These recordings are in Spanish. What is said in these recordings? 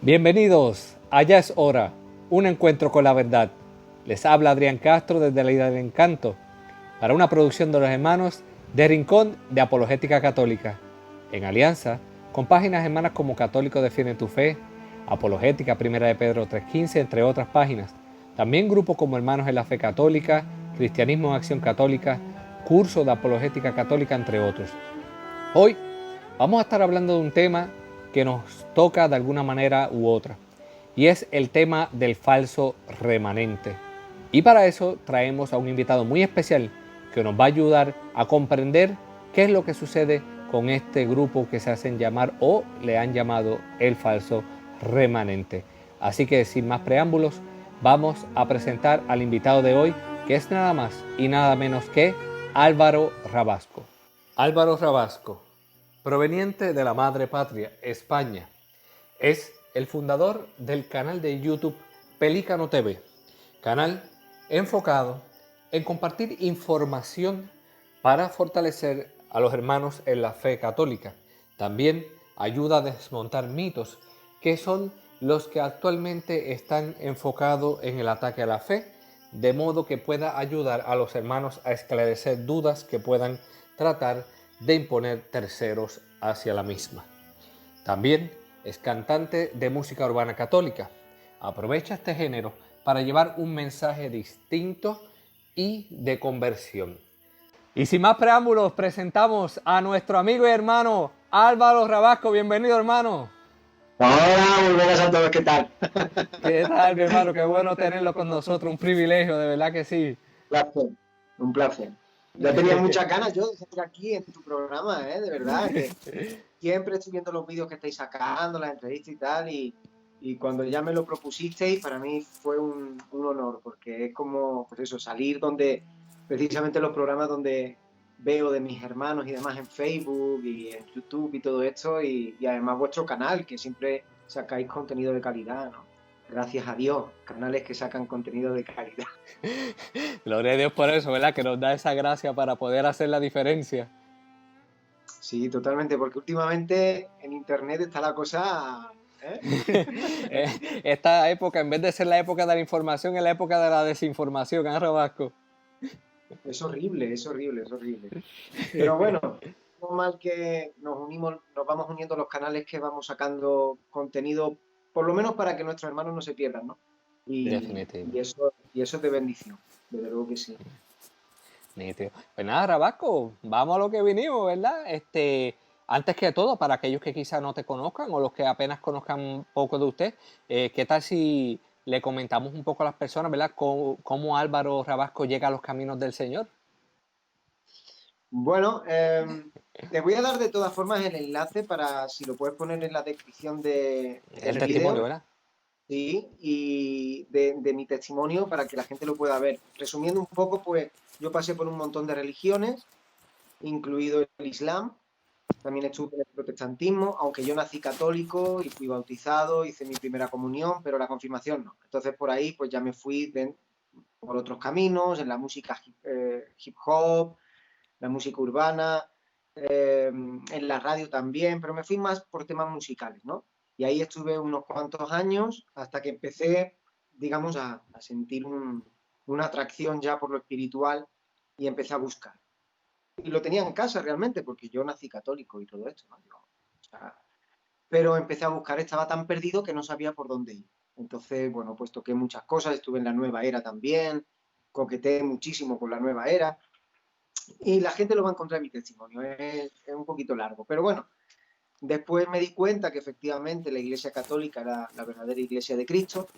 Bienvenidos, allá es hora, un encuentro con la verdad. Les habla Adrián Castro desde la Isla del Encanto, para una producción de los hermanos de Rincón de Apologética Católica, en alianza con páginas hermanas como Católico Defiende tu Fe, Apologética Primera de Pedro 3.15, entre otras páginas. También grupos como Hermanos en la Fe Católica, Cristianismo en Acción Católica, Curso de Apologética Católica, entre otros. Hoy vamos a estar hablando de un tema que nos toca de alguna manera u otra, y es el tema del falso remanente. Y para eso traemos a un invitado muy especial que nos va a ayudar a comprender qué es lo que sucede con este grupo que se hacen llamar o le han llamado el falso remanente. Así que sin más preámbulos, vamos a presentar al invitado de hoy, que es nada más y nada menos que Álvaro Rabasco. Álvaro Rabasco, proveniente de la madre patria, España, es el fundador del canal de YouTube Pelícano TV, canal enfocado en compartir información para fortalecer a los hermanos en la fe católica. También ayuda a desmontar mitos que son los que actualmente están enfocados en el ataque a la fe, de modo que pueda ayudar a los hermanos a esclarecer dudas que puedan tratar de imponer terceros hacia la misma. También es cantante de música urbana católica. Aprovecha este género para llevar un mensaje distinto y de conversión. Y sin más preámbulos, presentamos a nuestro amigo y hermano Álvaro Rabasco. Bienvenido, hermano. Hola, muy buenas a todos, ¿qué tal? ¿Qué tal, mi hermano? Qué bueno tenerlo con nosotros, un privilegio, de verdad que sí. Placer, un placer. Ya tenía muchas ganas yo de estar aquí en tu programa, ¿eh? De verdad, que siempre estoy viendo los vídeos que estáis sacando, las entrevistas y tal, y cuando ya me lo propusisteis, para mí fue un honor, porque es como, pues eso, salir donde, precisamente los programas donde veo de mis hermanos y demás en Facebook y en YouTube y todo esto, y además vuestro canal, que siempre sacáis contenido de calidad, ¿no? Gracias a Dios, canales que sacan contenido de calidad. Gloria a Dios por eso, ¿verdad? Que nos da esa gracia para poder hacer la diferencia. Sí, totalmente, porque últimamente en Internet está la cosa, ¿eh? Esta época, en vez de ser la época de la información, es la época de la desinformación, ¿ah, Rabasco? Es horrible, es horrible, es horrible. Pero bueno, normal que nos unimos, nos vamos uniendo los canales que vamos sacando contenido, por lo menos para que nuestros hermanos no se pierdan, ¿no? Definitivo. Y eso es de bendición, desde luego que sí. Nítido. Pues nada, Rabasco, vamos a lo que vinimos, ¿verdad? Antes que todo, para aquellos que quizás no te conozcan o los que apenas conozcan un poco de usted, ¿qué tal si le comentamos un poco a las personas, ¿verdad? Cómo Álvaro Rabasco llega a los caminos del Señor. Bueno, te voy a dar de todas formas el enlace para si lo puedes poner en la descripción El del testimonio, vídeo. ¿verdad? Sí, y de mi testimonio para que la gente lo pueda ver. Resumiendo un poco, pues yo pasé por un montón de religiones, incluido el Islam, también estuve en el protestantismo, aunque yo nací católico y fui bautizado, hice mi primera comunión, pero la confirmación no. Entonces por ahí pues ya me fui por otros caminos, en la música hip hop, la música urbana, en la radio también, pero me fui más por temas musicales, ¿no? Y ahí estuve unos cuantos años hasta que empecé, digamos, a sentir una atracción ya por lo espiritual y empecé a buscar. Y lo tenía en casa realmente, porque yo nací católico y todo esto, ¿no? O sea, pero empecé a buscar, estaba tan perdido que no sabía por dónde ir. Entonces, bueno, pues toqué muchas cosas, estuve en la nueva era también, coqueteé muchísimo con la nueva era, y la gente lo va a encontrar en mi testimonio, es un poquito largo, pero bueno, después me di cuenta que efectivamente la Iglesia Católica era la verdadera Iglesia de Cristo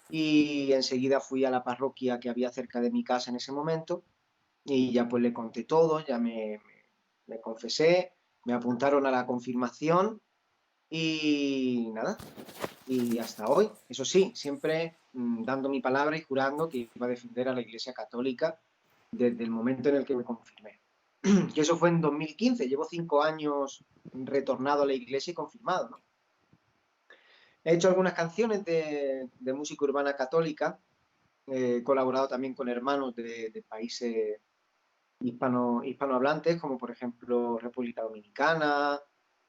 y enseguida fui a la parroquia que había cerca de mi casa en ese momento y ya pues le conté todo, ya me confesé, me apuntaron a la confirmación y nada, y hasta hoy, eso sí, siempre dando mi palabra y jurando que iba a defender a la Iglesia Católica desde el momento en el que me confirmé. Que eso fue en 2015, llevo 5 años retornado a la iglesia y confirmado, ¿no? He hecho algunas canciones de música urbana católica, he colaborado también con hermanos de países hispanohablantes, como por ejemplo República Dominicana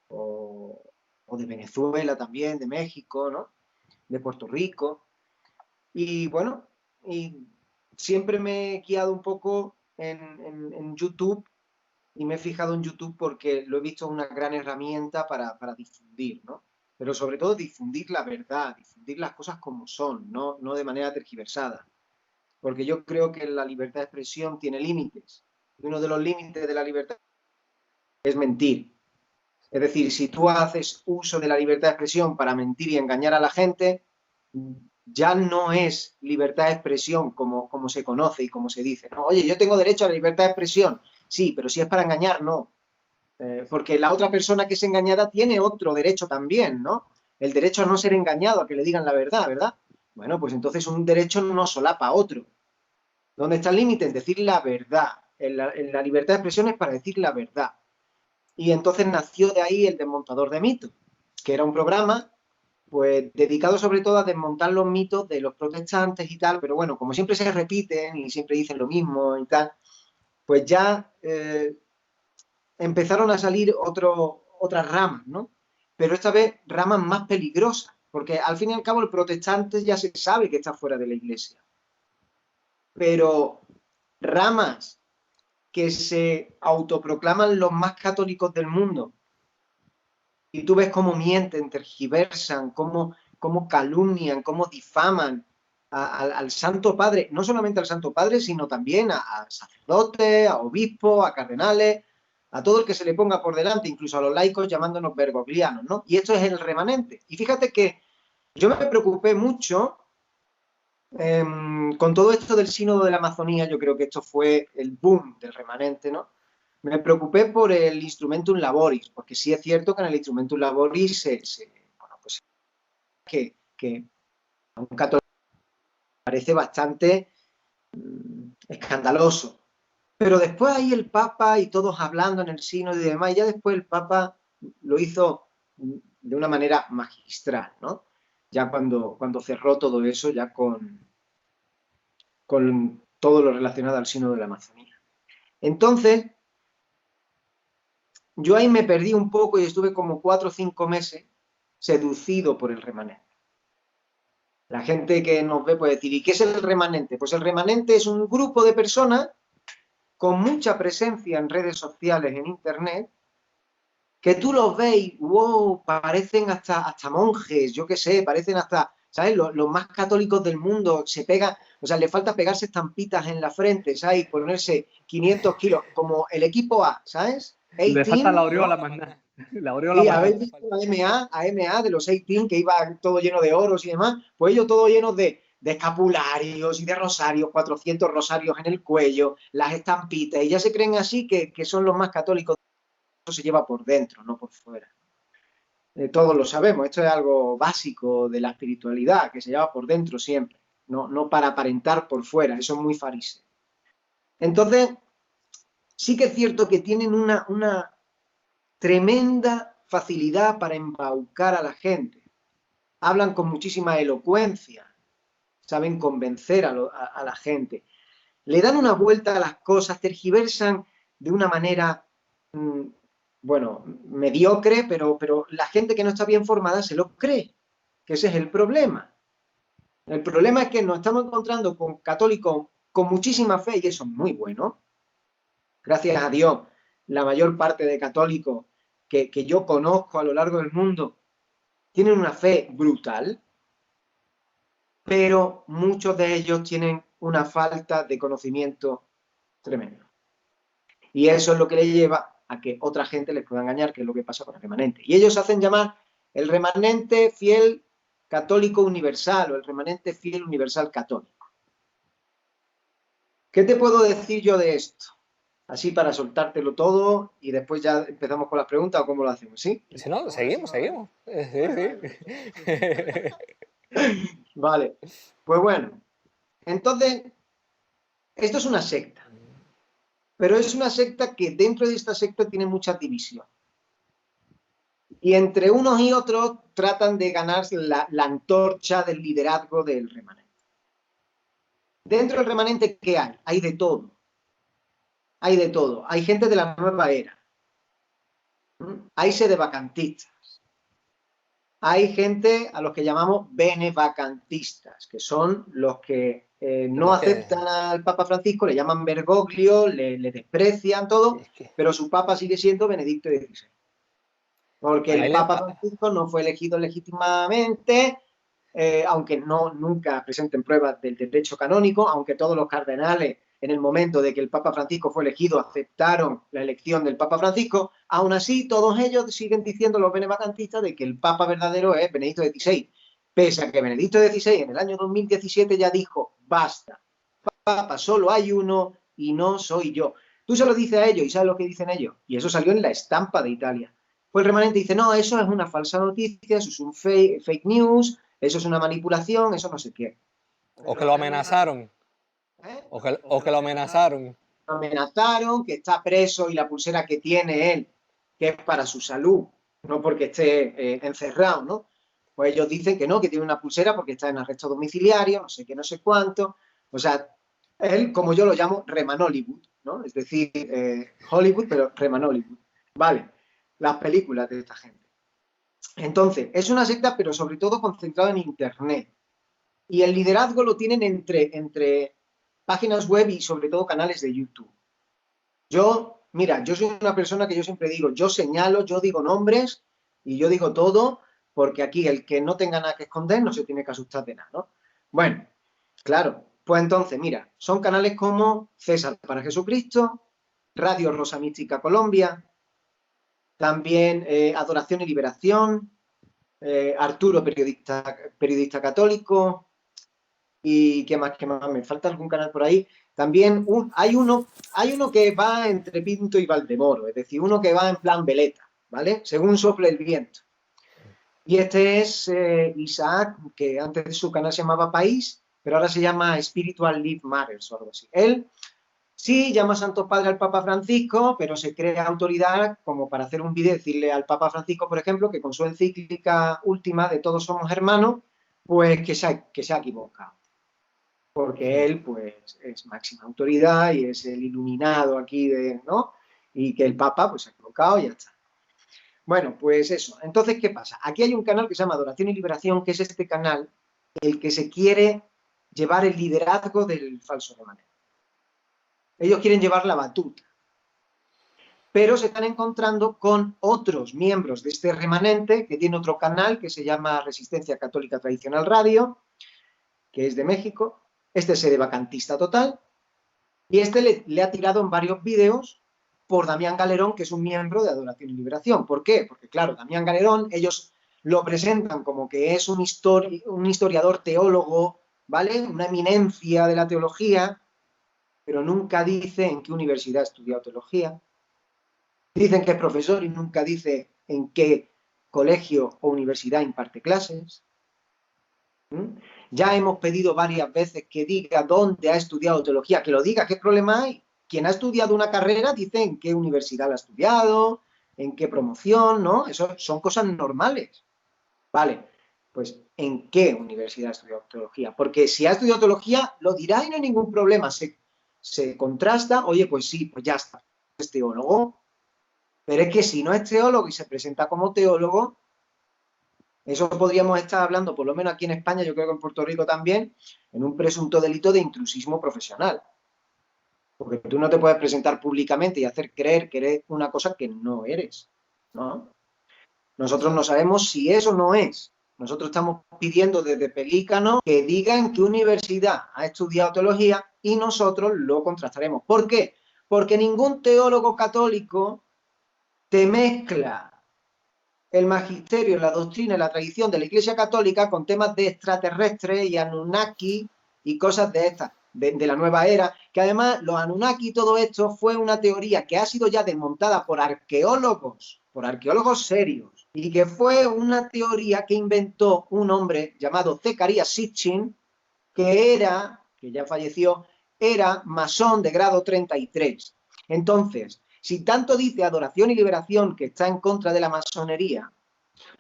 o o de Venezuela también, de México, ¿no? De Puerto Rico. Y bueno, y siempre me he guiado un poco en YouTube y me he fijado en YouTube porque lo he visto una gran herramienta para difundir, ¿no? Pero sobre todo difundir la verdad, difundir las cosas como son, no de manera tergiversada. Porque yo creo que la libertad de expresión tiene límites. Y uno de los límites de la libertad es mentir. Es decir, si tú haces uso de la libertad de expresión para mentir y engañar a la gente, ya no es libertad de expresión como se conoce y como se dice, ¿no? Oye, yo tengo derecho a la libertad de expresión. Sí, pero si es para engañar, no. Porque la otra persona que es engañada tiene otro derecho también, ¿no? El derecho a no ser engañado, a que le digan la verdad, ¿verdad? Bueno, pues entonces un derecho no solapa otro. ¿Dónde está el límite? En decir la verdad. En la libertad de expresión es para decir la verdad. Y entonces nació de ahí el Desmontador de Mitos, que era un programa pues dedicado sobre todo a desmontar los mitos de los protestantes y tal, pero bueno, como siempre se repiten y siempre dicen lo mismo y tal, pues ya empezaron a salir otras ramas, ¿no? Pero esta vez ramas más peligrosas, porque al fin y al cabo el protestante ya se sabe que está fuera de la iglesia, pero ramas que se autoproclaman los más católicos del mundo, y tú ves cómo mienten, tergiversan, cómo calumnian, cómo difaman al Santo Padre, no solamente al Santo Padre, sino también a sacerdotes, a obispos, a cardenales, a todo el que se le ponga por delante, incluso a los laicos llamándonos bergoglianos, ¿no? Y esto es el remanente. Y fíjate que yo me preocupé mucho con todo esto del sínodo de la Amazonía. Yo creo que esto fue el boom del remanente, ¿no? Me preocupé por el Instrumentum Laboris, porque sí es cierto que en el Instrumentum Laboris bueno, pues que a un católico parece bastante escandaloso. Pero después ahí el Papa y todos hablando en el sínodo y demás, y ya después el Papa lo hizo de una manera magistral, ¿no? Ya cuando cerró todo eso, ya con todo lo relacionado al sínodo de la Amazonía. Entonces, yo ahí me perdí un poco y estuve como 4 o 5 meses seducido por el remanente. La gente que nos ve puede decir, ¿y qué es el remanente? Pues el remanente es un grupo de personas con mucha presencia en redes sociales, en internet, que tú los veis, wow, parecen hasta monjes, yo qué sé, parecen hasta, ¿sabes? Los más católicos del mundo se pegan, o sea, le falta pegarse estampitas en la frente, ¿sabes? Y ponerse 500 kilos, como el equipo A, ¿sabes? Le falta la 18, aureola ¿no? más nada. La aureola Sí, más habéis nada. visto a MA de los 18 que iba todo lleno de oros y demás, pues ellos todo llenos de escapularios y de rosarios, 400 rosarios en el cuello, las estampitas, y ya se creen así que son los más católicos. Eso se lleva por dentro, no por fuera. Todos lo sabemos, esto es algo básico de la espiritualidad, que se lleva por dentro siempre, no para aparentar por fuera, eso es muy fariseo. Entonces, sí que es cierto que tienen una tremenda facilidad para embaucar a la gente. Hablan con muchísima elocuencia, saben convencer a la gente, le dan una vuelta a las cosas, tergiversan de una manera, bueno, mediocre, pero la gente que no está bien formada se lo cree, que ese es el problema. El problema es que nos estamos encontrando con católicos con muchísima fe, y eso es muy bueno. Gracias a Dios, la mayor parte de católicos que yo conozco a lo largo del mundo tienen una fe brutal, pero muchos de ellos tienen una falta de conocimiento tremendo. Y eso es lo que le lleva a que otra gente les pueda engañar, que es lo que pasa con el remanente. Y ellos hacen llamar el remanente fiel católico universal o el remanente fiel universal católico. ¿Qué te puedo decir yo de esto? Así para soltártelo todo y después ya empezamos con las preguntas o cómo lo hacemos, ¿sí? Si no, seguimos. Sí, sí. Vale. Pues bueno, entonces, esto es una secta, pero es una secta que dentro de esta secta tiene mucha división. Y entre unos y otros tratan de ganarse la antorcha del liderazgo del remanente. Dentro del remanente, ¿qué hay? Hay de todo. Hay de todo. Hay gente de la nueva era. Hay sedevacantistas. hay gente a los que llamamos benevacantistas, que son los que no aceptan al Papa Francisco, le llaman Bergoglio, le desprecian todo, pero su Papa sigue siendo Benedicto XVI. Porque el Papa Francisco no fue elegido legítimamente, aunque nunca presenten pruebas del derecho canónico, aunque todos los cardenales en el momento de que el Papa Francisco fue elegido aceptaron la elección del Papa Francisco, aún así todos ellos siguen diciendo, los benevacantistas, de que el Papa verdadero es Benedicto XVI, pese a que Benedicto XVI en el año 2017 ya dijo, basta, Papa solo hay uno y no soy yo. Tú se lo dices a ellos y sabes lo que dicen ellos, y eso salió en La Estampa de Italia. Pues el remanente dice, no, eso es una falsa noticia, eso es un fake news, eso es una manipulación, eso no sé qué. O que lo amenazaron. O que lo amenazaron. Lo amenazaron, que está preso y la pulsera que tiene él, que es para su salud, no porque esté encerrado, ¿no? Pues ellos dicen que no, que tiene una pulsera porque está en arresto domiciliario, no sé qué, no sé cuánto. O sea, él, como yo lo llamo, Remanollywood, ¿no? Es decir, Hollywood, pero Remanollywood. Vale, las películas de esta gente. Entonces, es una secta, pero sobre todo concentrada en Internet. Y el liderazgo lo tienen entre páginas web y sobre todo canales de YouTube. Mira, yo soy una persona que yo siempre digo, yo señalo, yo digo nombres y yo digo todo, porque aquí el que no tenga nada que esconder no se tiene que asustar de nada, ¿no? Bueno, claro, pues entonces, mira, son canales como César para Jesucristo, Radio Rosa Mística Colombia, también Adoración y Liberación, Arturo, periodista católico, y ¿qué más? ¿Me falta algún canal por ahí? También hay uno que va entre Pinto y Valdemoro, es decir, uno que va en plan veleta, ¿vale? Según sople el viento. Y este es Isaac, que antes su canal se llamaba País, pero ahora se llama Spiritual Life Matters o algo así. Él sí llama Santo Padre al Papa Francisco, pero se cree autoridad como para hacer un vídeo y decirle al Papa Francisco, por ejemplo, que con su encíclica última de Todos somos hermanos, pues que se ha equivocado. Porque él, pues, es máxima autoridad y es el iluminado aquí, ¿no? Y que el Papa, pues, se ha equivocado y ya está. Bueno, pues eso. Entonces, ¿qué pasa? Aquí hay un canal que se llama Adoración y Liberación, que es este canal el que se quiere llevar el liderazgo del falso remanente. Ellos quieren llevar la batuta. Pero se están encontrando con otros miembros de este remanente, que tiene otro canal que se llama Resistencia Católica Tradicional Radio, que es de México. Este es de vacantista total. Y este le ha tirado en varios vídeos por Damián Galerón, que es un miembro de Adoración y Liberación. ¿Por qué? Porque, claro, Damián Galerón, ellos lo presentan como que es un historiador teólogo, ¿vale? Una eminencia de la teología, pero nunca dice en qué universidad ha estudiado teología. Dicen que es profesor y nunca dice en qué colegio o universidad imparte clases. Ya hemos pedido varias veces que diga dónde ha estudiado teología, que lo diga, ¿qué problema hay? Quien ha estudiado una carrera dice en qué universidad la ha estudiado, en qué promoción, ¿no? Eso son cosas normales. Vale, pues ¿en qué universidad ha estudiado teología? Porque si ha estudiado teología, lo dirá y no hay ningún problema. Se contrasta, oye, pues sí, pues ya está, es teólogo. Pero es que si no es teólogo y se presenta como teólogo, eso podríamos estar hablando, por lo menos aquí en España, yo creo que en Puerto Rico también, en un presunto delito de intrusismo profesional. Porque tú no te puedes presentar públicamente y hacer creer que eres una cosa que no eres, ¿no? Nosotros no sabemos si eso no es. Nosotros estamos pidiendo desde Pelícano que digan qué universidad ha estudiado teología y nosotros lo contrastaremos. ¿Por qué? Porque ningún teólogo católico te mezcla el magisterio, la doctrina y la tradición de la Iglesia Católica con temas de extraterrestres y Anunnaki y cosas de estas, de la nueva era, que además los Anunnaki y todo esto fue una teoría que ha sido ya desmontada por arqueólogos serios, y que fue una teoría que inventó un hombre llamado Zecarías Sitchin, que ya falleció, era masón de grado 33. Entonces, si tanto dice Adoración y Liberación que está en contra de la masonería,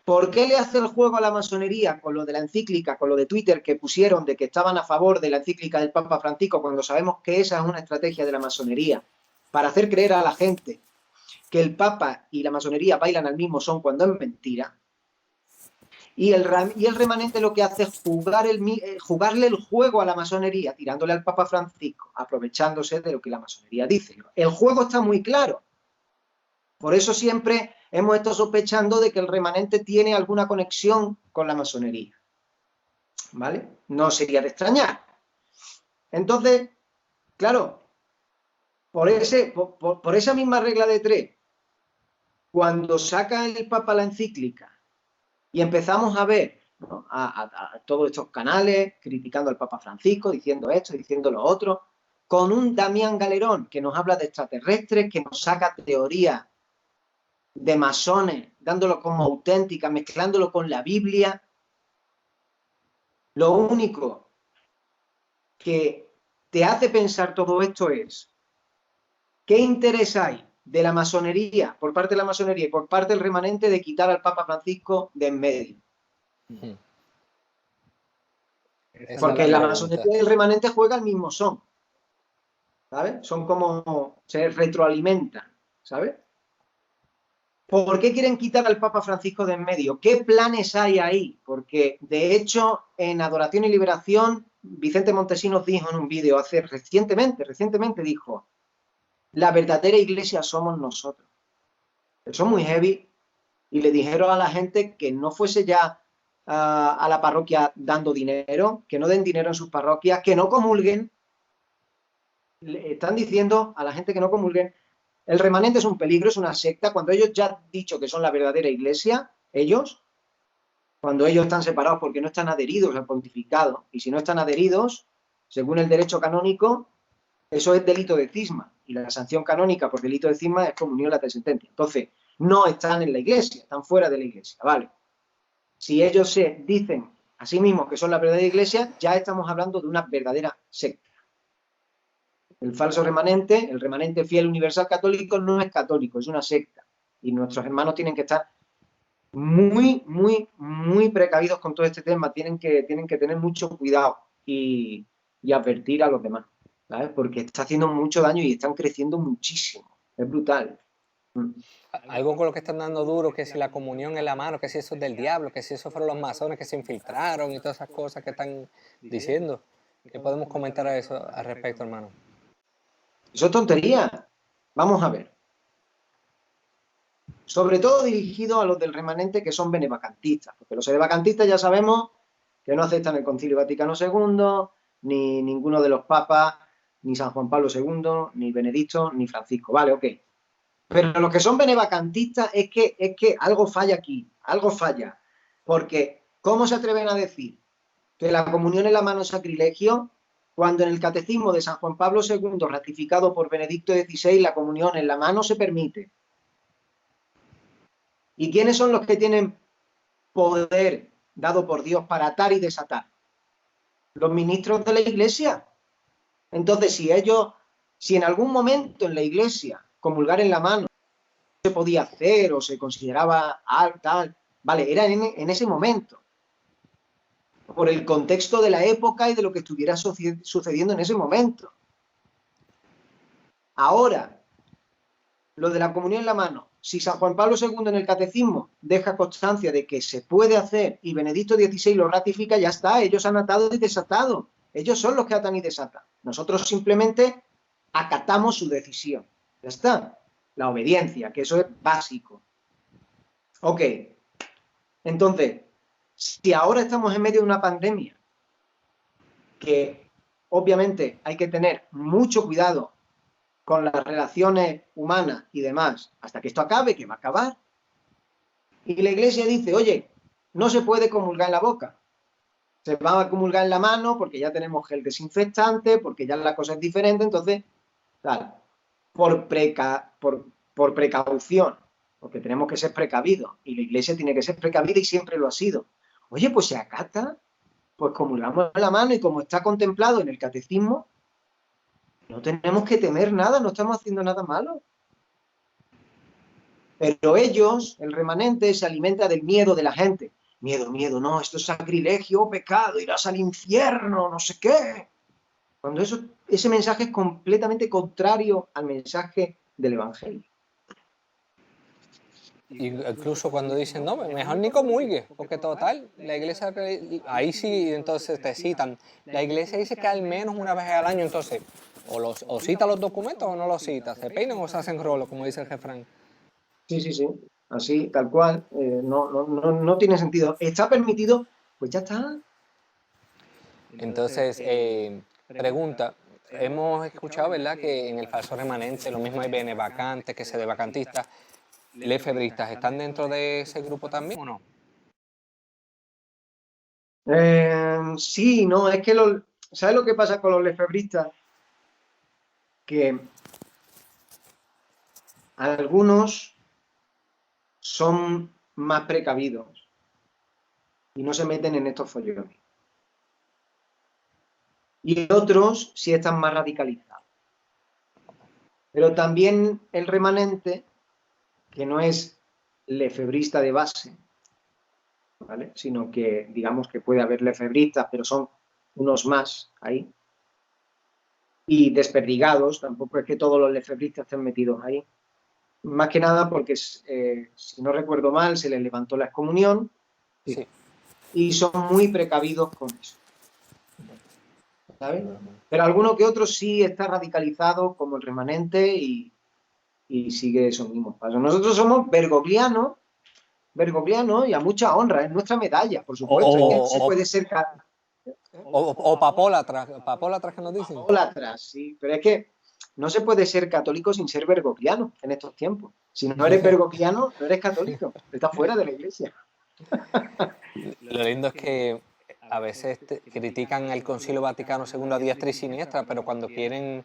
¿por qué le hace el juego a la masonería con lo de la encíclica, con lo de Twitter que pusieron de que estaban a favor de la encíclica del Papa Francisco, cuando sabemos que esa es una estrategia de la masonería para hacer creer a la gente que el Papa y la masonería bailan al mismo son cuando es mentira? Y el remanente lo que hace es jugarle el juego a la masonería, tirándole al Papa Francisco, aprovechándose de lo que la masonería dice. El juego está muy claro. Por eso siempre hemos estado sospechando de que el remanente tiene alguna conexión con la masonería. ¿Vale? No sería de extrañar. Entonces, claro, por esa misma regla de 3, cuando saca el Papa la encíclica y empezamos a ver, ¿no?, a todos estos canales criticando al Papa Francisco, diciendo esto, diciendo lo otro, con un Damián Galerón que nos habla de extraterrestres, que nos saca teorías de masones, dándolo como auténtica, mezclándolo con la Biblia. Lo único que te hace pensar todo esto es ¿qué interés hay de la masonería, por parte de la masonería y por parte del remanente, de quitar al Papa Francisco de en medio? Porque la masonería y el remanente juegan al mismo son, ¿sabes? Son como, se retroalimentan, ¿sabes? ¿Por qué quieren quitar al Papa Francisco de en medio? ¿Qué planes hay ahí? Porque, de hecho, en Adoración y Liberación, Vicente Montesinos dijo en un vídeo recientemente dijo, la verdadera iglesia somos nosotros. Eso es muy heavy. Y le dijeron a la gente que no fuese ya a la parroquia dando dinero, que no den dinero en sus parroquias, que no comulguen. Le están diciendo a la gente que no comulguen. El remanente es un peligro, es una secta. Cuando ellos ya han dicho que son la verdadera iglesia, cuando ellos están separados porque no están adheridos al pontificado, y si no están adheridos, según el derecho canónico, eso es delito de cisma, y la sanción canónica por delito de cisma es comunión lata de sentencia. Entonces, no están en la iglesia, están fuera de la iglesia, ¿vale? Si ellos se dicen a sí mismos que son la verdadera iglesia, ya estamos hablando de una verdadera secta. El falso remanente, el remanente fiel universal católico, no es católico, es una secta. Y nuestros hermanos tienen que estar muy, muy, muy precavidos con todo este tema. Tienen que tener mucho cuidado y advertir a los demás, ¿sabes? Porque está haciendo mucho daño y están creciendo muchísimo. Es brutal. Algo con lo que están dando duro, que si la comunión en la mano, que si eso es del diablo, que si eso fueron los masones que se infiltraron y todas esas cosas que están diciendo. ¿Qué podemos comentar a eso al respecto, hermano? Eso es tontería. Vamos a ver. Sobre todo dirigido a los del remanente que son benevacantistas, porque los benevacantistas ya sabemos que no aceptan el Concilio Vaticano II, ni ninguno de los papas, ni San Juan Pablo II, ni Benedicto, ni Francisco. Vale, ok. Pero los que son benevacantistas es que algo falla aquí, algo falla. Porque, ¿cómo se atreven a decir que la comunión en la mano es sacrilegio cuando en el Catecismo de San Juan Pablo II, ratificado por Benedicto XVI, la comunión en la mano se permite? ¿Y quiénes son los que tienen poder dado por Dios para atar y desatar? Los ministros de la Iglesia. Entonces, si en algún momento en la Iglesia comulgar en la mano se podía hacer o se consideraba tal, vale, era en ese momento, por el contexto de la época y de lo que estuviera sucediendo en ese momento. Ahora, lo de la comunión en la mano, si San Juan Pablo II en el Catecismo deja constancia de que se puede hacer y Benedicto XVI lo ratifica, ya está, ellos han atado y desatado. Ellos son los que atan y desatan. Nosotros simplemente acatamos su decisión. Ya está. La obediencia, que eso es básico. Ok. Entonces, si ahora estamos en medio de una pandemia, que obviamente hay que tener mucho cuidado con las relaciones humanas y demás, hasta que esto acabe, que va a acabar, y la Iglesia dice, oye, no se puede comulgar en la boca, se va a comulgar en la mano porque ya tenemos gel desinfectante, porque ya la cosa es diferente, entonces, tal, por precaución, porque tenemos que ser precavidos, y la Iglesia tiene que ser precavida y siempre lo ha sido. Oye, pues se acata, pues comulgamos en la mano y como está contemplado en el Catecismo, no tenemos que temer nada, no estamos haciendo nada malo. Pero ellos, el remanente, se alimenta del miedo de la gente. Miedo, no, esto es sacrilegio, pecado, irás al infierno, no sé qué. Cuando ese mensaje es completamente contrario al mensaje del Evangelio. Incluso cuando dicen, no, mejor ni comulgue, porque total, la iglesia, ahí sí, entonces te citan. La iglesia dice que al menos una vez al año, entonces, o cita los documentos o no los cita, se peinan o se hacen rolo, como dice el refrán. Sí, sí, sí, así, tal cual. No tiene sentido. ¿Está permitido? Pues ya está. Entonces, pregunta, hemos escuchado, ¿verdad?, que en el falso remanente lo mismo hay bienes vacantes, que se de vacantistas, lefebristas, ¿están dentro de ese grupo también o no? Sí, no, es que ¿sabes lo que pasa con los lefebristas? Que algunos son más precavidos y no se meten en estos follones. Y otros sí están más radicalizados. Pero también el remanente, que no es lefebrista de base, ¿vale?, sino que digamos que puede haber lefebristas, pero son unos más ahí. Y desperdigados, tampoco es que todos los lefebristas estén metidos ahí. Más que nada porque, si no recuerdo mal, se les levantó la excomunión, Sí. y son muy precavidos con eso, ¿sabes? Pero alguno que otro sí está radicalizado, como el remanente, y sigue esos mismos pasos. Nosotros somos bergoglianos, y a mucha honra, es nuestra medalla, por supuesto. Es que no se puede ser O papólatras que nos dicen. atrás, sí, pero es que no se puede ser católico sin ser bergogliano en estos tiempos. Si no eres bergogliano, no eres católico, estás fuera de la iglesia. Lo lindo es que a veces critican el Concilio Vaticano II a diestra y siniestra, pero cuando quieren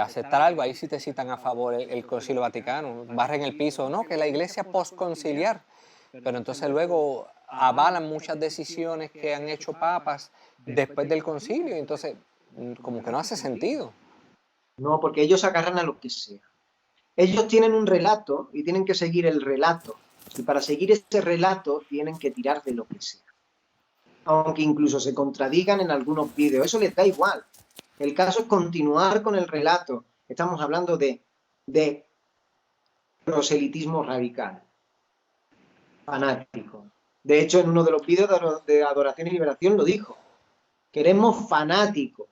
aceptar algo, ahí sí te citan a favor el Concilio Vaticano, barren el piso, no, que la iglesia postconciliar, pero entonces luego avalan muchas decisiones que han hecho papas después del concilio, entonces como que no hace sentido. No, porque ellos agarran a lo que sea. Ellos tienen un relato y tienen que seguir el relato. Y para seguir ese relato tienen que tirar de lo que sea. Aunque incluso se contradigan en algunos vídeos, eso les da igual. El caso es continuar con el relato. Estamos hablando de proselitismo radical, fanático. De hecho, en uno de los vídeos de Adoración y Liberación lo dijo. Queremos fanáticos.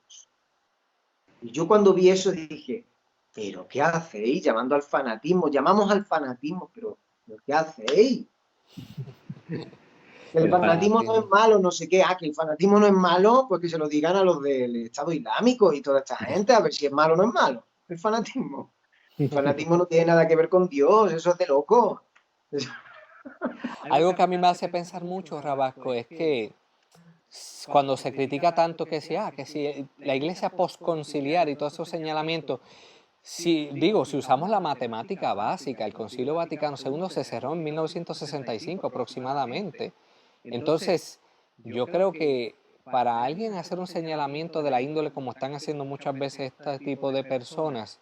Y yo cuando vi eso dije, ¿pero qué hacéis llamando al fanatismo? Llamamos al fanatismo, pero ¿qué hacéis? Que el fanatismo no es malo, no sé qué. Que el fanatismo no es malo, pues que se lo digan a los del Estado Islámico y toda esta gente, a ver si es malo o no es malo. El fanatismo. El fanatismo no tiene nada que ver con Dios, eso es de loco. Algo que a mí me hace pensar mucho, Rabasco, es que cuando se critica tanto que si la iglesia postconciliar y todos esos señalamientos, si usamos la matemática básica, el Concilio Vaticano II se cerró en 1965 aproximadamente. Entonces, yo creo que para alguien hacer un señalamiento de la índole como están haciendo muchas veces este tipo de personas,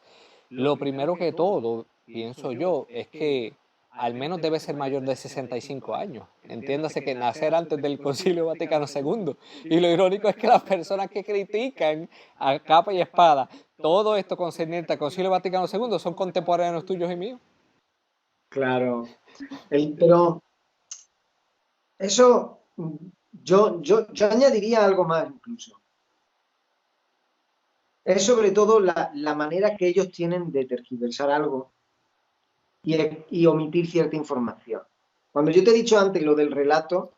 lo primero que todo, pienso yo, es que al menos debe ser mayor de 65 años. Entiéndase que nacer antes del Concilio Vaticano II. Y lo irónico es que las personas que critican a capa y espada todo esto concerniente al Concilio Vaticano II son contemporáneos tuyos y míos. Claro. Pero eso, yo añadiría algo más incluso. Es sobre todo la manera que ellos tienen de tergiversar algo y omitir cierta información. Cuando yo te he dicho antes lo del relato,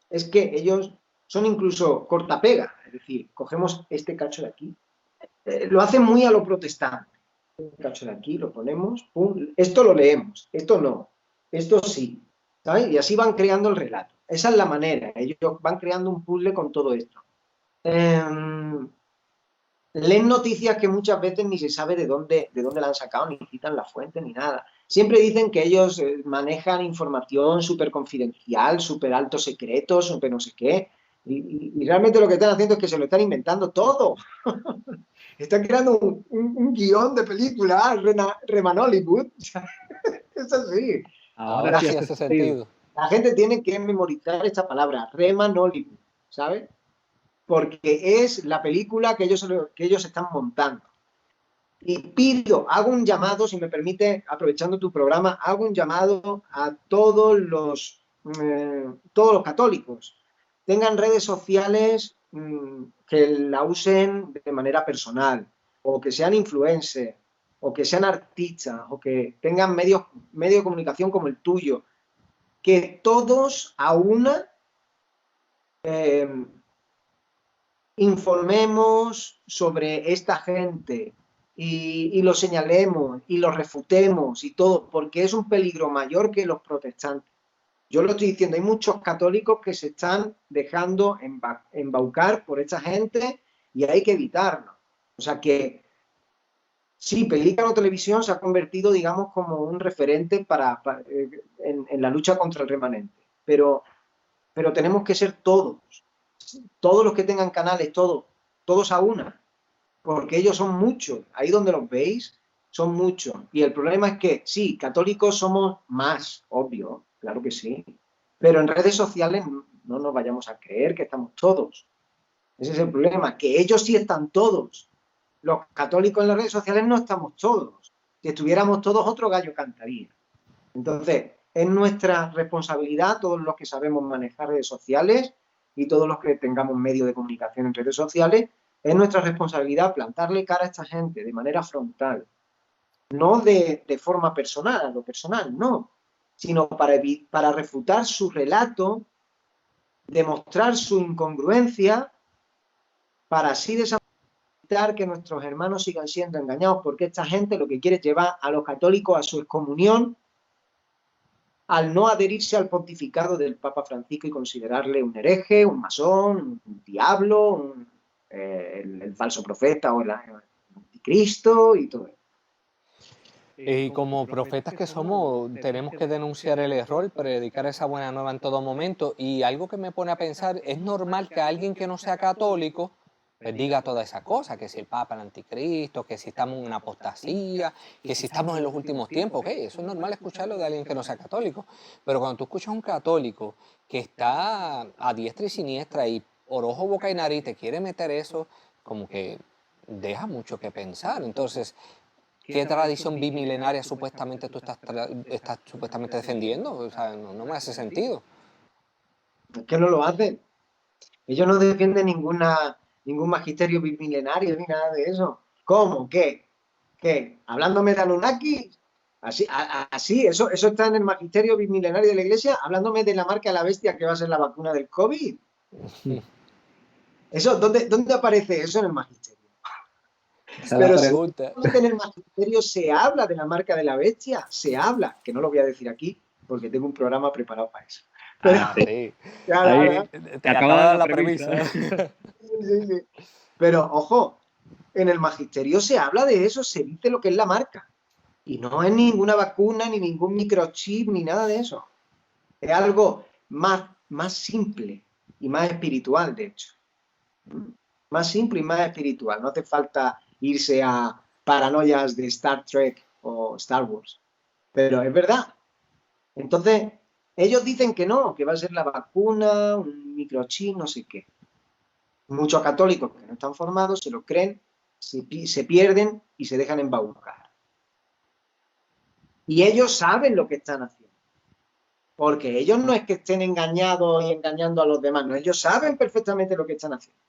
es que ellos son incluso cortapega, es decir, cogemos este cacho de aquí, lo hacen muy a lo protestante. Este cacho de aquí lo ponemos, pum, esto lo leemos, esto no, esto sí, ¿sabes? Y así van creando el relato. Esa es la manera, ellos van creando un puzzle con todo esto. Leen noticias que muchas veces ni se sabe de dónde la han sacado, ni citan la fuente, ni nada. Siempre dicen que ellos manejan información súper confidencial, súper alto secreto, súper no sé qué. Y realmente lo que están haciendo es que se lo están inventando todo. Están creando un guión de película, Reman Hollywood. Es así. Ahora sí hace sentido. La gente tiene que memorizar esta palabra, Reman Hollywood, ¿sabes? Porque es la película que ellos están montando. Y pido, hago un llamado, si me permite, aprovechando tu programa, hago un llamado a todos los católicos. Tengan redes sociales que la usen de manera personal, o que sean influencers, o que sean artistas, o que tengan medios de comunicación como el tuyo, que todos a una informemos sobre esta gente y lo señalemos y lo refutemos y todo, porque es un peligro mayor que los protestantes. Yo lo estoy diciendo, hay muchos católicos que se están dejando embaucar por esta gente y hay que evitarlo. O sea que sí, Pelícano Televisión se ha convertido, digamos, como un referente en la lucha contra el remanente, pero tenemos que ser todos los que tengan canales, todos a una, porque ellos son muchos, ahí donde los veis, son muchos. Y el problema es que, sí, católicos somos más, obvio, claro que sí, pero en redes sociales no nos vayamos a creer que estamos todos. Ese es el problema, que ellos sí están todos. Los católicos en las redes sociales no estamos todos. Si estuviéramos todos, otro gallo cantaría. Entonces, es nuestra responsabilidad, todos los que sabemos manejar redes sociales y todos los que tengamos medios de comunicación en redes sociales, es nuestra responsabilidad plantarle cara a esta gente de manera frontal. No de forma personal, a lo personal, no, sino para refutar su relato, demostrar su incongruencia, para así evitar que nuestros hermanos sigan siendo engañados, porque esta gente lo que quiere es llevar a los católicos a su excomunión, al no adherirse al pontificado del Papa Francisco y considerarle un hereje, un masón, un diablo, el falso profeta o el anticristo y todo eso. Y como profetas que somos, tenemos que denunciar el error, predicar esa buena nueva en todo momento. Y algo que me pone a pensar, es normal que alguien que no sea católico pues diga toda esa cosa, que si el Papa, el anticristo, que si estamos en una apostasía, que si estamos en los últimos tiempos, que eso es normal escucharlo de alguien que no sea católico. Pero cuando tú escuchas a un católico que está a diestra y siniestra y por ojo, boca y nariz te quiere meter eso, como que deja mucho que pensar. Entonces, ¿qué tradición bimilenaria supuestamente tú estás supuestamente defendiendo? O sea, no me hace sentido. Es que no lo hacen. Ellos no defienden ningún magisterio bimilenario ni nada de eso. ¿Cómo? ¿Qué? ¿Hablándome de Anunnaki? Así, eso está en el magisterio bimilenario de la Iglesia, hablándome de la marca de la bestia que va a ser la vacuna del COVID. Eso, ¿dónde aparece eso en el magisterio? Pero en el magisterio se habla de la marca de la bestia, se habla, que no lo voy a decir aquí, porque tengo un programa preparado para eso. Pero, sí. Claro, Te acaba de dar la premisa. Sí. Pero, ojo, en el magisterio se habla de eso, se dice lo que es la marca. Y no es ninguna vacuna, ni ningún microchip, ni nada de eso. Es algo más simple y más espiritual, de hecho. Más simple y más espiritual. No hace falta irse a paranoias de Star Trek o Star Wars. Pero es verdad. Entonces, ellos dicen que no, que va a ser la vacuna, un microchip, no sé qué. Muchos católicos que no están formados se lo creen, se pierden y se dejan embaucar. Y ellos saben lo que están haciendo. Porque ellos no es que estén engañados y engañando a los demás, no, ellos saben perfectamente lo que están haciendo.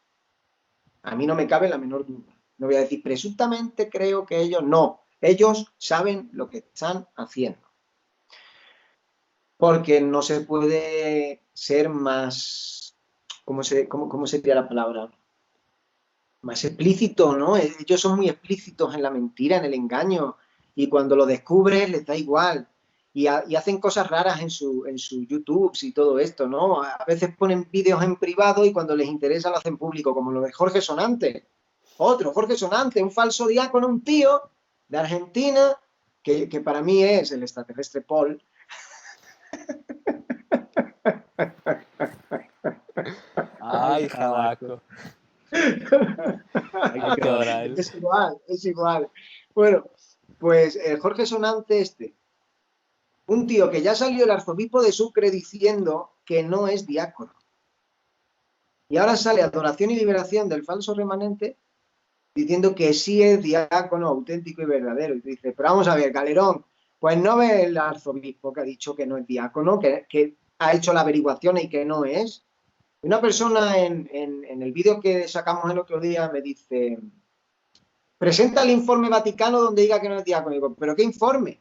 A mí no me cabe la menor duda. No voy a decir presuntamente creo que ellos no. Ellos saben lo que están haciendo. Porque no se puede ser más, ¿cómo sería la palabra? Más explícito, ¿no? Ellos son muy explícitos en la mentira, en el engaño, y cuando lo descubres les da igual. Y hacen cosas raras en su YouTube y todo esto, ¿no? A veces ponen vídeos en privado y cuando les interesa lo hacen público, como lo de Jorge Sonante. Jorge Sonante, un falso diácono, un tío de Argentina, que para mí es el extraterrestre Paul. Ay, jabaco. Es igual. Bueno, pues Jorge Sonante un tío que ya salió el arzobispo de Sucre diciendo que no es diácono. Y ahora sale Adoración y Liberación del falso remanente diciendo que sí es diácono auténtico y verdadero. Y tú dices, pero vamos a ver, Galerón, pues no ves el arzobispo que ha dicho que no es diácono, que ha hecho la averiguación y que no es. Una persona en el vídeo que sacamos el otro día me dice, presenta el informe Vaticano donde diga que no es diácono. Y digo, ¿pero qué informe?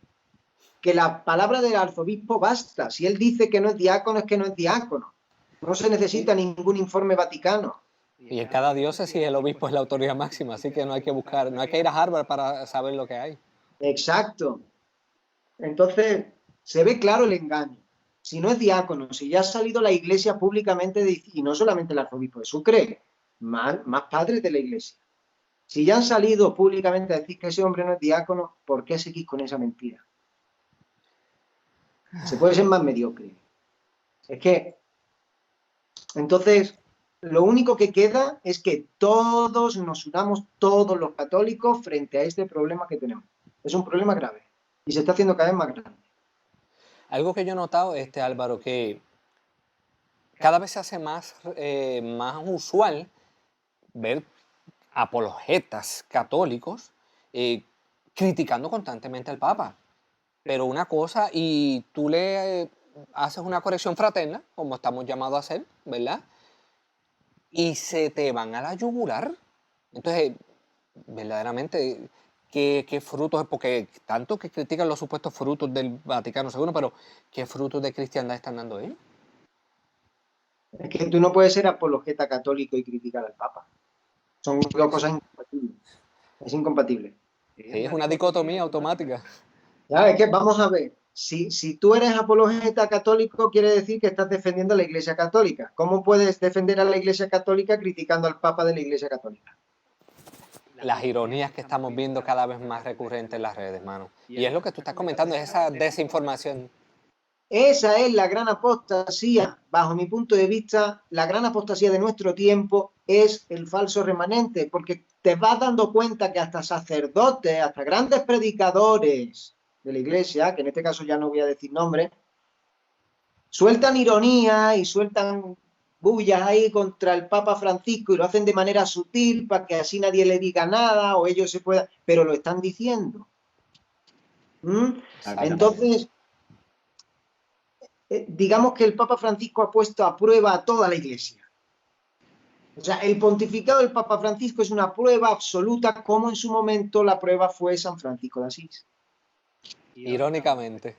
Que la palabra del arzobispo basta. Si él dice que no es diácono, es que no es diácono. No se necesita ningún informe Vaticano. Y en cada diócesis el obispo es la autoridad máxima, así que no hay que buscar, no hay que ir a Harvard para saber lo que hay. Exacto. Entonces, se ve claro el engaño. Si no es diácono, si ya ha salido la iglesia públicamente, y no solamente el arzobispo de Sucre, más padres de la iglesia. Si ya han salido públicamente a decir que ese hombre no es diácono, ¿por qué seguís con esa mentira? Se puede ser más mediocre. Es que, entonces, lo único que queda es que todos nos unamos, todos los católicos, frente a este problema que tenemos. Es un problema grave y se está haciendo cada vez más grande. Algo que yo he notado, Álvaro, que cada vez se hace más usual ver apologetas católicos criticando constantemente al Papa. Pero una cosa, y tú le haces una corrección fraterna, como estamos llamados a hacer, ¿verdad? Y se te van a la yugular. Entonces, verdaderamente, ¿qué frutos? Porque tanto que critican los supuestos frutos del Vaticano II, pero ¿qué frutos de cristiandad están dando ellos? Es que tú no puedes ser apologeta católico y criticar al Papa. Son dos cosas incompatibles. Es incompatible. Sí, es una dicotomía automática. Ya, es que vamos a ver, si tú eres apologeta católico, quiere decir que estás defendiendo a la Iglesia Católica. ¿Cómo puedes defender a la Iglesia Católica criticando al Papa de la Iglesia Católica? Las ironías que estamos viendo cada vez más recurrentes en las redes, mano. Y es lo que tú estás comentando, es esa desinformación. Esa es la gran apostasía. Bajo mi punto de vista, la gran apostasía de nuestro tiempo es el falso remanente, porque te vas dando cuenta que hasta sacerdotes, hasta grandes predicadores de la Iglesia, que en este caso ya no voy a decir nombres, sueltan ironía y sueltan bullas ahí contra el Papa Francisco y lo hacen de manera sutil para que así nadie le diga nada o ellos se puedan, pero lo están diciendo. Entonces, digamos que el Papa Francisco ha puesto a prueba a toda la Iglesia. O sea, el pontificado del Papa Francisco es una prueba absoluta, como en su momento la prueba fue San Francisco de Asís. Irónicamente.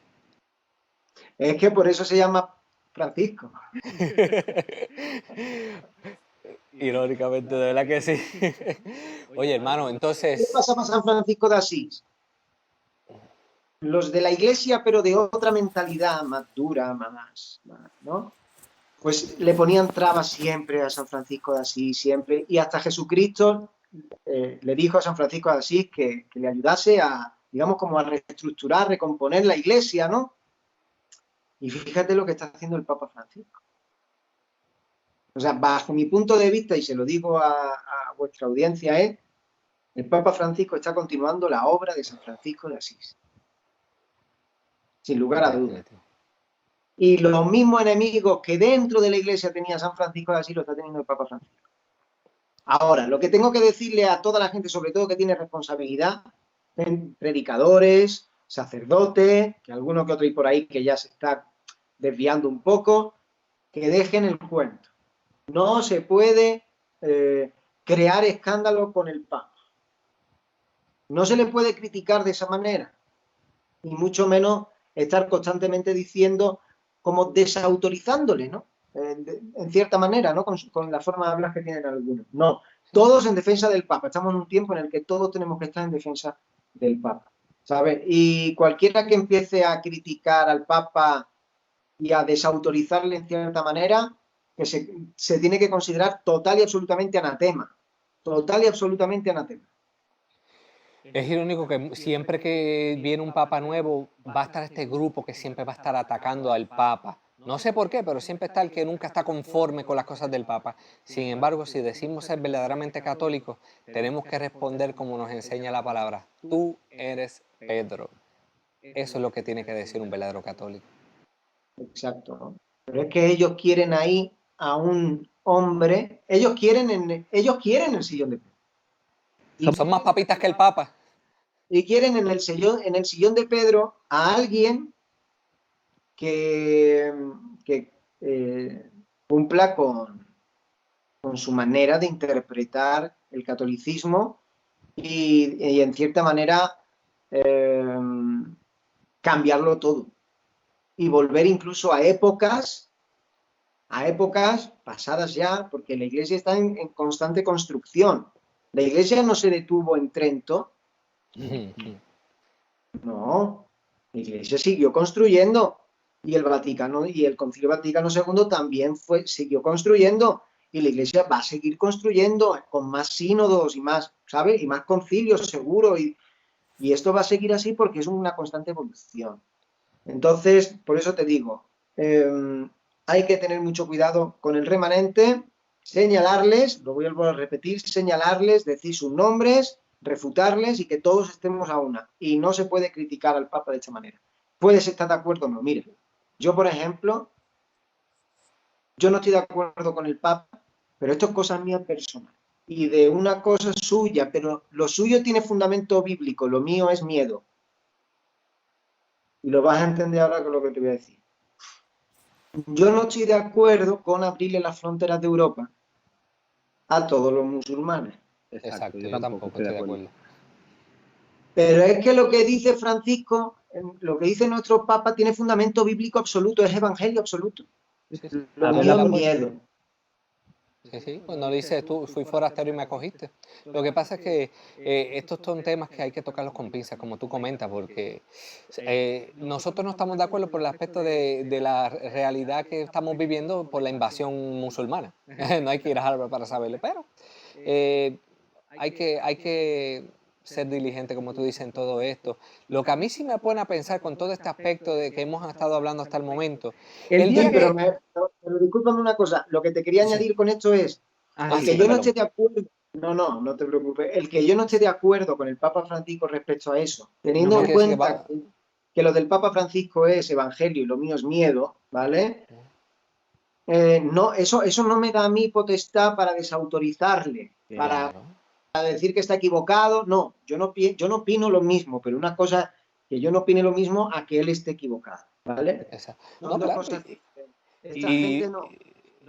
Es que por eso se llama Francisco. Irónicamente, de verdad que sí. Oye, hermano, ¿Qué entonces, pasaba a San Francisco de Asís? Los de la Iglesia, pero de otra mentalidad, más dura, más, ¿no? Pues le ponían trabas siempre a San Francisco de Asís, siempre, y hasta Jesucristo le dijo a San Francisco de Asís que le ayudase a, digamos, como a reestructurar, recomponer la Iglesia, ¿no? Y fíjate lo que está haciendo el Papa Francisco. O sea, bajo mi punto de vista, y se lo digo a vuestra audiencia, es el Papa Francisco está continuando la obra de San Francisco de Asís. Sin lugar a dudas. Y los mismos enemigos que dentro de la Iglesia tenía San Francisco de Asís lo está teniendo el Papa Francisco. Ahora, lo que tengo que decirle a toda la gente, sobre todo que tiene responsabilidad, predicadores, sacerdotes, que alguno que otro hay por ahí que ya se está desviando un poco, que dejen el cuento. No se puede crear escándalo con el Papa. No se le puede criticar de esa manera, y mucho menos estar constantemente diciendo, como desautorizándole, ¿no? En cierta manera, ¿no? Con la forma de hablar que tienen algunos. No, todos en defensa del Papa. Estamos en un tiempo en el que todos tenemos que estar en defensa del Papa, ¿sabes? Y cualquiera que empiece a criticar al Papa y a desautorizarle en cierta manera, que se tiene que considerar total y absolutamente anatema. Total y absolutamente anatema. es irónico que siempre que viene un papa nuevo va a estar este grupo que siempre va a estar atacando al papa. No sé por qué, pero siempre está el que nunca está conforme con las cosas del papa. Sin embargo, si decimos ser verdaderamente católicos, tenemos que responder como nos enseña la palabra. Tú eres Pedro. Eso es lo que tiene que decir un verdadero católico. Exacto, ¿no? Pero es que ellos quieren ahí a un hombre, ellos quieren el sillón de Pedro. Son más papistas que el Papa. Y quieren en el sillón de Pedro a alguien que cumpla con su manera de interpretar el catolicismo y en cierta manera cambiarlo todo y volver incluso a épocas pasadas ya, porque la iglesia está en constante construcción. La iglesia no se detuvo en Trento, no, la iglesia siguió construyendo y el Vaticano y el Concilio Vaticano II también siguió construyendo y la iglesia va a seguir construyendo con más sínodos y más, ¿sabes? Y más concilios seguro y esto va a seguir así porque es una constante evolución. Entonces, por eso te digo, hay que tener mucho cuidado con el remanente, señalarles, lo vuelvo a repetir, señalarles, decir sus nombres, refutarles y que todos estemos a una. Y no se puede criticar al Papa de esta manera. Puedes estar de acuerdo o no. Mire, yo, por ejemplo, yo no estoy de acuerdo con el Papa, pero esto es cosa mía personal. Y de una cosa suya, pero lo suyo tiene fundamento bíblico, lo mío es miedo. Y lo vas a entender ahora con lo que te voy a decir. Yo no estoy de acuerdo con abrirle las fronteras de Europa a todos los musulmanes. Exacto, yo tampoco estoy de acuerdo. Pero es que lo que dice Francisco, lo que dice nuestro Papa, tiene fundamento bíblico absoluto, es evangelio absoluto. Sí. Lo mío es miedo. Sí, cuando dices tú, fui forastero y me acogiste. Lo que pasa es que estos son temas que hay que tocarlos con pinzas, como tú comentas, porque nosotros no estamos de acuerdo por el aspecto de la realidad que estamos viviendo por la invasión musulmana. No hay que ir a Harvard para saberlo, pero hay que ser diligente, como tú dices, en todo esto. Lo que a mí sí me pone a pensar con todo este aspecto de que hemos estado hablando hasta el momento. Pero discúlpame una cosa, lo que te quería añadir con esto es, el que yo no esté de acuerdo, no te preocupes, el que yo no esté de acuerdo con el Papa Francisco respecto a eso, teniendo en cuenta que lo del Papa Francisco es evangelio y lo mío es miedo, ¿vale? No, eso no me da a mí potestad para desautorizarle, para decir que está equivocado. No, yo no opino lo mismo, pero una cosa que yo no opine lo mismo a que él esté equivocado, ¿vale? No, claro. Esta gente no.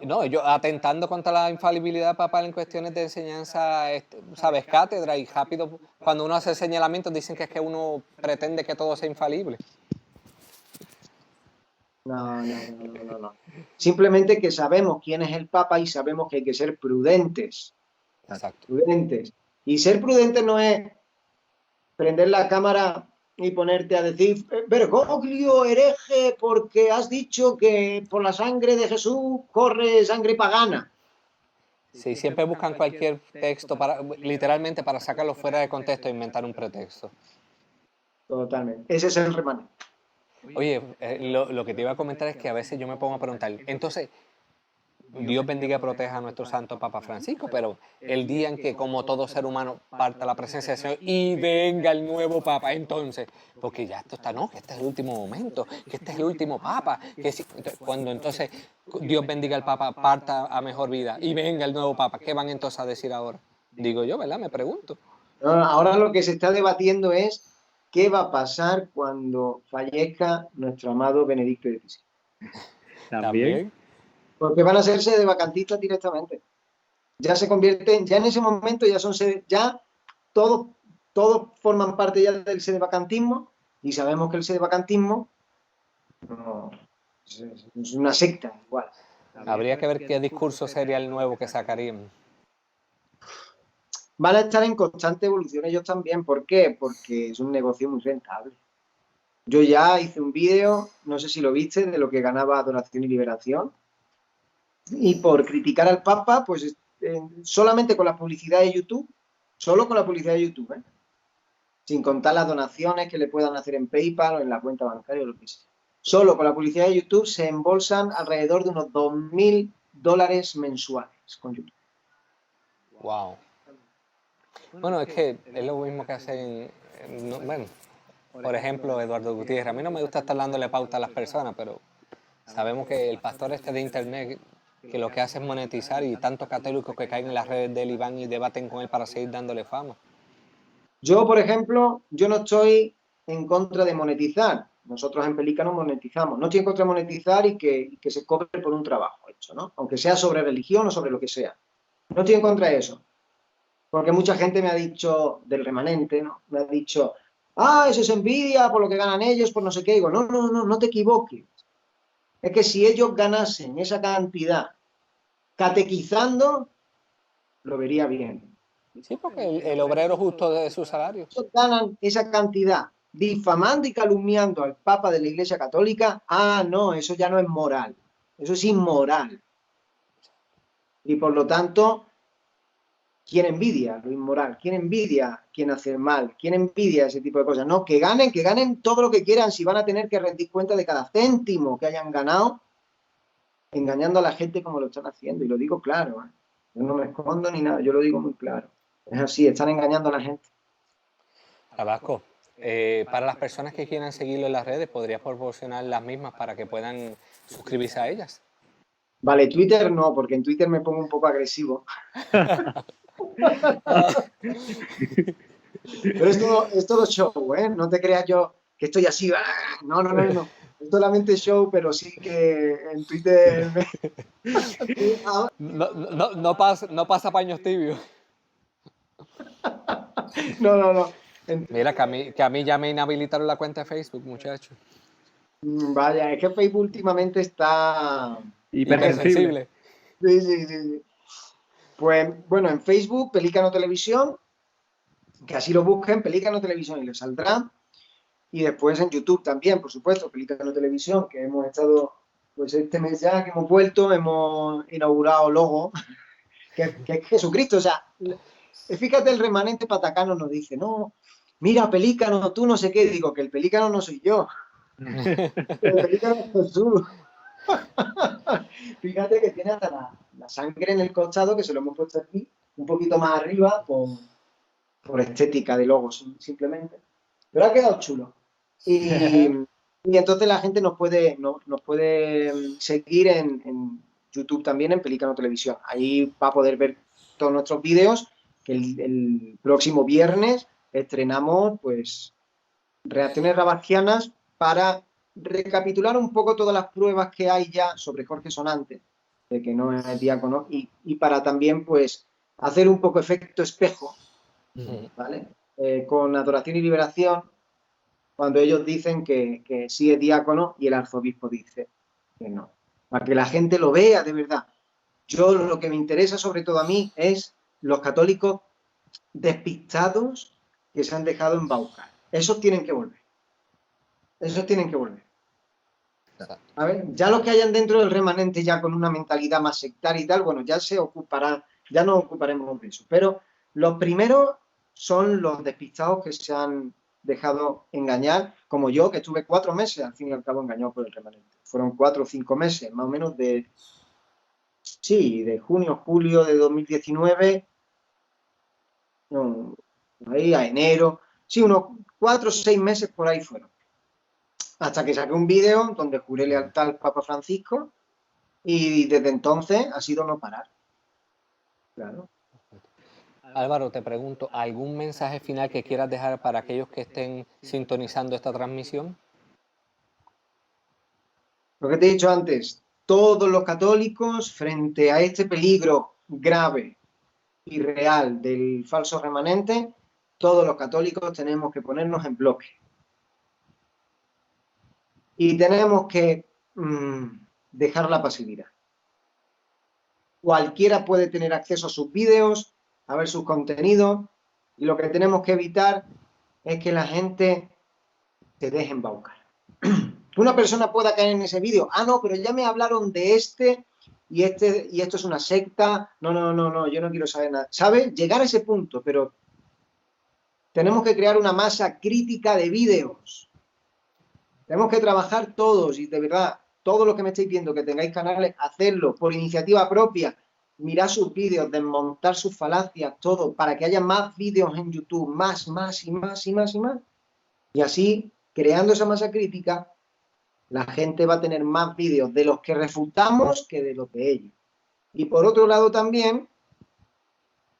No, yo atentando contra la infalibilidad papal en cuestiones de enseñanza, sabes, cátedra y rápido, cuando uno hace señalamientos dicen que es que uno pretende que todo sea infalible. No. Simplemente que sabemos quién es el Papa y sabemos que hay que ser prudentes. Exacto. Prudentes. Y ser prudente no es prender la cámara y ponerte a decir, Bergoglio, hereje, porque has dicho que por la sangre de Jesús corre sangre pagana. Sí, siempre buscan cualquier texto, literalmente para sacarlo fuera de contexto e inventar un pretexto. Totalmente. Ese es el remanente. Oye, lo que te iba a comentar es que a veces yo me pongo a preguntar, entonces, Dios bendiga y proteja a nuestro santo Papa Francisco, pero el día en que, como todo ser humano, parta la presencia del Señor y venga el nuevo Papa, entonces, porque ya esto está, no, que este es el último momento, que este es el último Papa, que si, cuando entonces Dios bendiga al Papa, parta a mejor vida y venga el nuevo Papa, ¿qué van entonces a decir ahora? Digo yo, ¿verdad? Me pregunto. Ahora lo que se está debatiendo es qué va a pasar cuando fallezca nuestro amado Benedicto XVI. También. Porque van a ser sedevacantistas directamente. Ya se convierten, ya en ese momento ya son ya todos forman parte ya del sedevacantismo y sabemos que el sedevacantismo no, es una secta igual. Habría que ver qué discurso sería el nuevo que sacarían. Van a estar en constante evolución ellos también. ¿Por qué? Porque es un negocio muy rentable. Yo ya hice un vídeo, no sé si lo viste, de lo que ganaba Adoración y Liberación. Y por criticar al Papa, pues solamente con la publicidad de YouTube, solo con la publicidad de YouTube, sin contar las donaciones que le puedan hacer en PayPal o en la cuenta bancaria o lo que sea. Solo con la publicidad de YouTube se embolsan alrededor de unos $2.000 mensuales con YouTube. Wow. Bueno, es que es lo mismo que hacen, bueno, por ejemplo, Eduardo Gutiérrez. A mí no me gusta estar dándole pauta a las personas, pero sabemos que el pastor este de internet, que lo que hace es monetizar y tantos católicos que caen en las redes de él y van y debaten con él para seguir dándole fama. Yo, por ejemplo, yo no estoy en contra de monetizar. Nosotros en Pelícano monetizamos. No estoy en contra de monetizar y que se cobre por un trabajo hecho, ¿no? Aunque sea sobre religión o sobre lo que sea. No estoy en contra de eso. Porque mucha gente me ha dicho, del remanente, ¿no? Me ha dicho, eso es envidia por lo que ganan ellos, por no sé qué. Digo, no, no, no, no te equivoques. Es que si ellos ganasen esa cantidad catequizando, lo vería bien. Sí, porque el obrero justo de su salario. Ellos ganan esa cantidad difamando y calumniando al Papa de la Iglesia Católica. No, eso ya no es moral. Eso es inmoral. Y por lo tanto, ¿quién envidia lo inmoral? ¿Quién envidia quien hace el mal? ¿Quién envidia ese tipo de cosas? No, que ganen todo lo que quieran, si van a tener que rendir cuenta de cada céntimo que hayan ganado, engañando a la gente como lo están haciendo. Y lo digo claro, ¿eh? Yo no me escondo ni nada, yo lo digo muy claro. Es así, están engañando a la gente. Tabasco, para las personas que quieran seguirlo en las redes, ¿podrías proporcionar las mismas para que puedan suscribirse a ellas? Vale, Twitter no, porque en Twitter me pongo un poco agresivo. Pero es todo show, ¿eh? No te creas yo que estoy así. No, no, no, no. Es solamente show, pero sí que en Twitter. No pasa paños tibios. No, no, no. Mira, que a mí ya me inhabilitaron la cuenta de Facebook, muchacho. Vaya, es que Facebook últimamente está. Hipersensible. Sí, sí, sí, sí. Pues bueno, en Facebook, Pelícano Televisión, que así lo busquen, Pelícano Televisión y les saldrá. Y después en YouTube también, por supuesto, Pelícano Televisión, que hemos estado, pues este mes ya que hemos vuelto, hemos inaugurado logo, que es Jesucristo. O sea, fíjate, el remanente patacano nos dice, no, mira, Pelícano, tú no sé qué. Digo, que el Pelícano no soy yo, el Pelícano es Jesús. Fíjate que tiene hasta la sangre en el costado, que se lo hemos puesto aquí, un poquito más arriba, por estética de logos, simplemente. Pero ha quedado chulo. Y, y entonces la gente nos puede seguir en YouTube también, en Pelícano Televisión. Ahí va a poder ver todos nuestros vídeos, que el próximo viernes estrenamos, pues, Reacciones Rabacianas para recapitular un poco todas las pruebas que hay ya sobre Jorge Sonante, de que no es diácono, y para también, pues, hacer un poco efecto espejo, ¿vale? Con Adoración y Liberación, cuando ellos dicen que sí es diácono y el arzobispo dice que no. Para que la gente lo vea de verdad. Yo lo que me interesa sobre todo a mí es los católicos despistados que se han dejado embaucar. Esos tienen que volver. Esos tienen que volver. A ver, ya los que hayan dentro del remanente ya con una mentalidad más sectaria y tal, bueno, ya se ocupará, ya nos ocuparemos de eso. Pero los primeros son los despistados que se han dejado engañar, como yo, que estuve 4 meses, al fin y al cabo, engañado por el remanente. Fueron 4 o 5 meses, más o menos de junio, julio de 2019, no, ahí a enero, sí, unos 4 o 6 meses por ahí fueron. Hasta que saqué un vídeo donde juré lealtad al Papa Francisco y desde entonces ha sido no parar. Claro. Álvaro, te pregunto, ¿algún mensaje final que quieras dejar para aquellos que estén sintonizando esta transmisión? Lo que te he dicho antes, todos los católicos frente a este peligro grave y real del falso remanente, todos los católicos tenemos que ponernos en bloque. Y tenemos que dejar la pasividad. Cualquiera puede tener acceso a sus vídeos, a ver sus contenidos, y lo que tenemos que evitar es que la gente se deje embaucar. Que una persona pueda caer en ese vídeo, no, pero ya me hablaron de y esto es una secta, no, yo no quiero saber nada. ¿Sabes? Llegar a ese punto, pero tenemos que crear una masa crítica de vídeos. Tenemos que trabajar todos y de verdad, todos los que me estáis viendo que tengáis canales, hacerlo por iniciativa propia, mirar sus vídeos, desmontar sus falacias, todo, para que haya más vídeos en YouTube, más y más y más y más. Y así, creando esa masa crítica, la gente va a tener más vídeos de los que refutamos que de los de ellos. Y por otro lado también,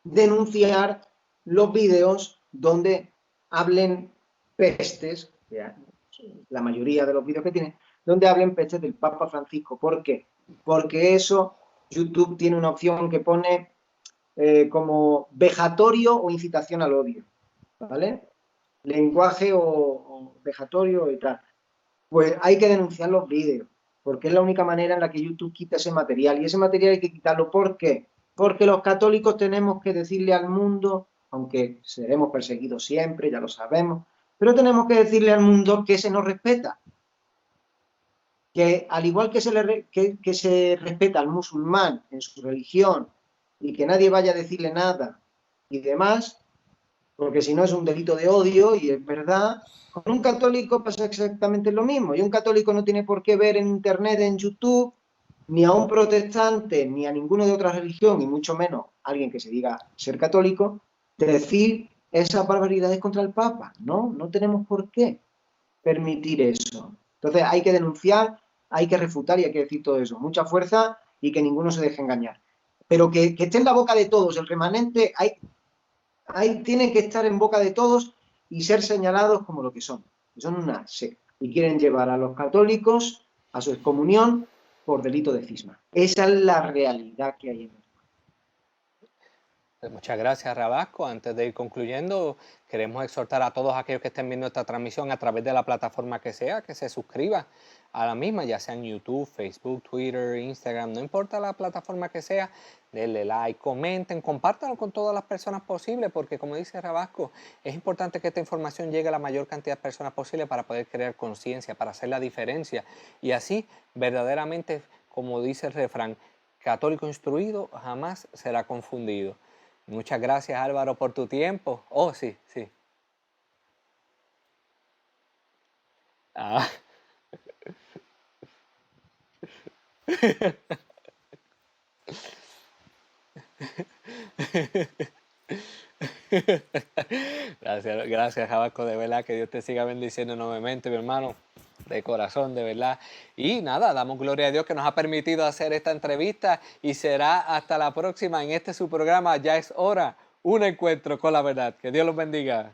denunciar los vídeos donde hablen pestes, la mayoría de los vídeos que tienen, donde hablen pestes del Papa Francisco. ¿Por qué? Porque eso, YouTube tiene una opción que pone como vejatorio o incitación al odio, ¿vale? Lenguaje o vejatorio y tal. Pues hay que denunciar los vídeos, porque es la única manera en la que YouTube quita ese material. Y ese material hay que quitarlo. ¿Por qué? Porque los católicos tenemos que decirle al mundo, aunque seremos perseguidos siempre, ya lo sabemos, pero tenemos que decirle al mundo que se nos respeta. Que al igual que se respeta al musulmán en su religión y que nadie vaya a decirle nada y demás, porque si no es un delito de odio y es verdad, con un católico pasa exactamente lo mismo. Y un católico no tiene por qué ver en internet, en YouTube, ni a un protestante, ni a ninguno de otra religión, y mucho menos a alguien que se diga ser católico, decir esas barbaridades contra el Papa. No, no tenemos por qué permitir eso. Entonces hay que denunciar, hay que refutar y hay que decir todo eso. Mucha fuerza y que ninguno se deje engañar. Pero que esté en la boca de todos, el remanente, tienen que estar en boca de todos y ser señalados como lo que son una secta. Y quieren llevar a los católicos a su excomunión por delito de cisma. Esa es la realidad que hay en el. Muchas gracias, Rabasco. Antes de ir concluyendo, queremos exhortar a todos aquellos que estén viendo esta transmisión a través de la plataforma que sea, que se suscriban a la misma, ya sea en YouTube, Facebook, Twitter, Instagram, no importa la plataforma que sea, denle like, comenten, compártanlo con todas las personas posibles, porque como dice Rabasco, es importante que esta información llegue a la mayor cantidad de personas posible para poder crear conciencia, para hacer la diferencia, y así verdaderamente, como dice el refrán, católico instruido jamás será confundido. Muchas gracias, Álvaro, por tu tiempo. Oh, sí, sí. Ah. Gracias, Jabaco, de verdad, que Dios te siga bendiciendo nuevamente, mi hermano, de corazón, de verdad. Y nada, damos gloria a Dios que nos ha permitido hacer esta entrevista y será hasta la próxima en este su programa, Ya es Hora, un encuentro con la verdad. Que Dios los bendiga.